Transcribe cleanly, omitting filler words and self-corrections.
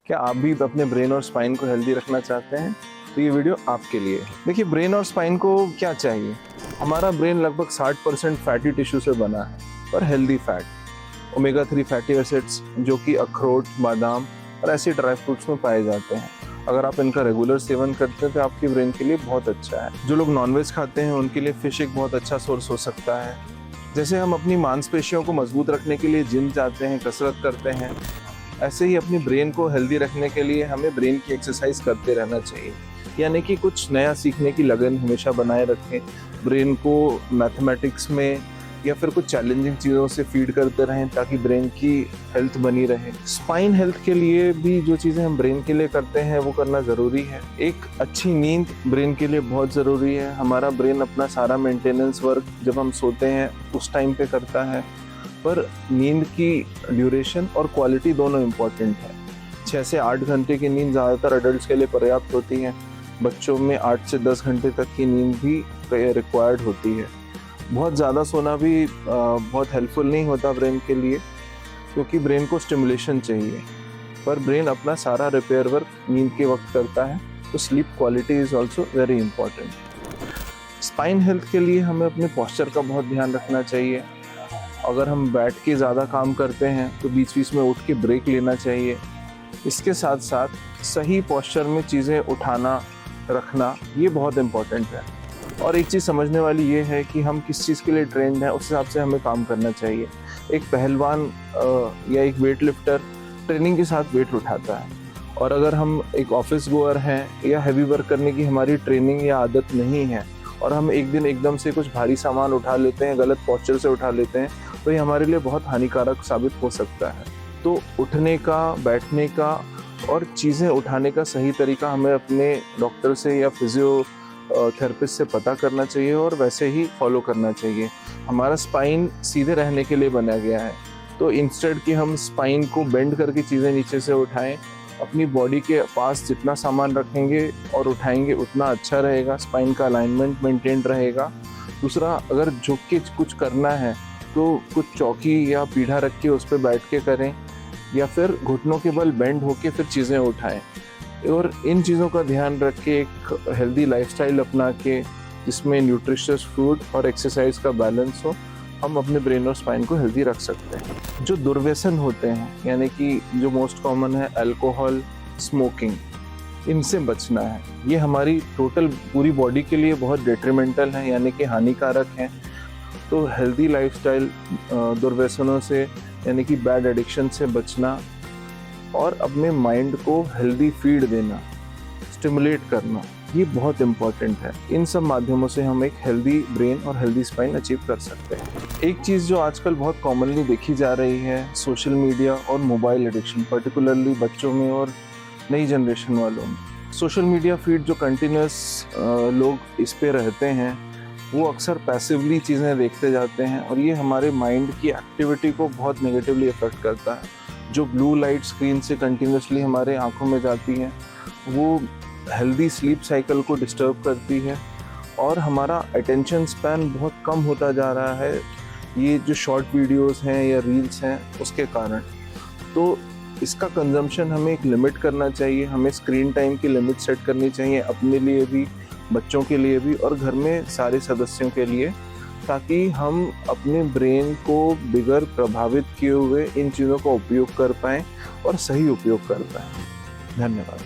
क्या आप भी अपने ब्रेन और स्पाइन को हेल्दी रखना चाहते हैं? तो ये वीडियो आपके लिए है। देखिए, ब्रेन और स्पाइन को क्या चाहिए? हमारा ब्रेन लगभग 60% फैटी टिश्यू से बना है, पर healthy fat, omega 3 fatty acids जो कि अखरोट, बादाम और ऐसे ड्राई फ्रूट्स में पाए जाते हैं। अगर आप इनका रेगुलर सेवन करते हैं तो आपके ब्रेन के लिए बहुत अच्छा है। जो लोग नॉनवेज खाते हैं उनके लिए फिश एक बहुत अच्छा सोर्स हो सकता है। जैसे हम अपनी मांसपेशियों को मजबूत रखने के लिए जिम जाते हैं, कसरत करते हैं, ऐसे ही अपनी ब्रेन को हेल्दी रखने के लिए हमें ब्रेन की एक्सरसाइज करते रहना चाहिए। यानी कि कुछ नया सीखने की लगन हमेशा बनाए रखें, ब्रेन को मैथमेटिक्स में या फिर कुछ चैलेंजिंग चीज़ों से फीड करते रहें ताकि ब्रेन की हेल्थ बनी रहे। स्पाइन हेल्थ के लिए भी जो चीज़ें हम ब्रेन के लिए करते हैं वो करना ज़रूरी है। एक अच्छी नींद ब्रेन के लिए बहुत ज़रूरी है। हमारा ब्रेन अपना सारा मेंटेनेंस वर्क जब हम सोते हैं उस टाइम पे करता है, पर नींद की ड्यूरेशन और क्वालिटी दोनों इम्पॉर्टेंट है। 6 से 8 घंटे की नींद ज़्यादातर अडल्ट्स के लिए पर्याप्त होती है। बच्चों में 8 से 10 घंटे तक की नींद भी रिक्वायर्ड होती है। बहुत ज़्यादा सोना भी बहुत हेल्पफुल नहीं होता ब्रेन के लिए, क्योंकि ब्रेन को स्टिमुलेशन चाहिए, पर ब्रेन अपना सारा रिपेयर वर्क नींद के वक्त करता है। तो sleep quality is also very important. Spine health के लिए हमें अपने पोस्चर का बहुत ध्यान रखना चाहिए। अगर हम बैठ के ज़्यादा काम करते हैं तो बीच बीच में उठ के ब्रेक लेना चाहिए। इसके साथ साथ सही पोस्चर में चीज़ें उठाना रखना ये बहुत इम्पॉर्टेंट है। और एक चीज़ समझने वाली ये है कि हम किस चीज़ के लिए ट्रेंड हैं, उस हिसाब से हमें काम करना चाहिए। एक पहलवान या एक वेट लिफ्टर ट्रेनिंग के साथ वेट उठाता है, और अगर हम एक ऑफिस गोअर हैं या हैवी वर्क करने की हमारी ट्रेनिंग या आदत नहीं है और हम एक दिन एकदम से कुछ भारी सामान उठा लेते हैं, गलत पोस्चर से उठा लेते हैं, तो ये हमारे लिए बहुत हानिकारक साबित हो सकता है। तो उठने का, बैठने का और चीज़ें उठाने का सही तरीका हमें अपने डॉक्टर से या फिजियोथेरेपिस्ट से पता करना चाहिए और वैसे ही फॉलो करना चाहिए। हमारा स्पाइन सीधे रहने के लिए बना गया है, तो इंस्टेड कि हम स्पाइन को बेंड करके चीज़ें नीचे से उठाएं, अपनी बॉडी के पास जितना सामान रखेंगे और उठाएंगे उतना अच्छा रहेगा, स्पाइन का अलाइनमेंट मेंटेन रहेगा। दूसरा, अगर झुक के कुछ करना है तो कुछ चौकी या पीढ़ा रख के उस पर बैठ के करें, या फिर घुटनों के बल बेंड होके फिर चीज़ें उठाएं। और इन चीज़ों का ध्यान रख के एक हेल्दी लाइफस्टाइल अपना के, जिसमें न्यूट्रिशियस फूड और एक्सरसाइज का बैलेंस हो, हम अपने ब्रेन और स्पाइन को हेल्दी रख सकते हैं। जो दुर्व्यसन होते हैं, यानी कि जो मोस्ट कॉमन है अल्कोहल, स्मोकिंग, इनसे बचना है। ये हमारी टोटल पूरी बॉडी के लिए बहुत डेट्रीमेंटल है, यानी कि हानिकारक है। तो हेल्दी लाइफस्टाइल, दुर्व्यसनों से यानी कि बैड एडिक्शन से बचना और अपने माइंड को हेल्दी फीड देना, स्टिमुलेट करना, ये बहुत इम्पॉर्टेंट है। इन सब माध्यमों से हम एक हेल्दी ब्रेन और हेल्दी स्पाइन अचीव कर सकते हैं। एक चीज़ जो आजकल बहुत कॉमनली देखी जा रही है, सोशल मीडिया और मोबाइल एडिक्शन, पर्टिकुलरली बच्चों में और नई जनरेशन वालों में। सोशल मीडिया फीड जो कंटिन्यूस लोग इस पे रहते हैं, वो अक्सर पैसिवली चीज़ें देखते जाते हैं और ये हमारे माइंड की एक्टिविटी को बहुत नेगेटिवली अफेक्ट करता है। जो ब्लू लाइट स्क्रीन से कंटिन्यूसली हमारे आंखों में जाती है, वो हेल्दी स्लीप साइकिल को डिस्टर्ब करती है और हमारा अटेंशन स्पैन बहुत कम होता जा रहा है, ये जो शॉर्ट वीडियोस हैं या रील्स हैं उसके कारण। तो इसका कंजम्पशन हमें एक लिमिट करना चाहिए। हमें स्क्रीन टाइम की लिमिट सेट करनी चाहिए, अपने लिए भी, बच्चों के लिए भी और घर में सारे सदस्यों के लिए, ताकि हम अपने ब्रेन को बिगड़ प्रभावित किए हुए इन चीज़ों का उपयोग कर पाएँ और सही उपयोग कर पाएँ। धन्यवाद।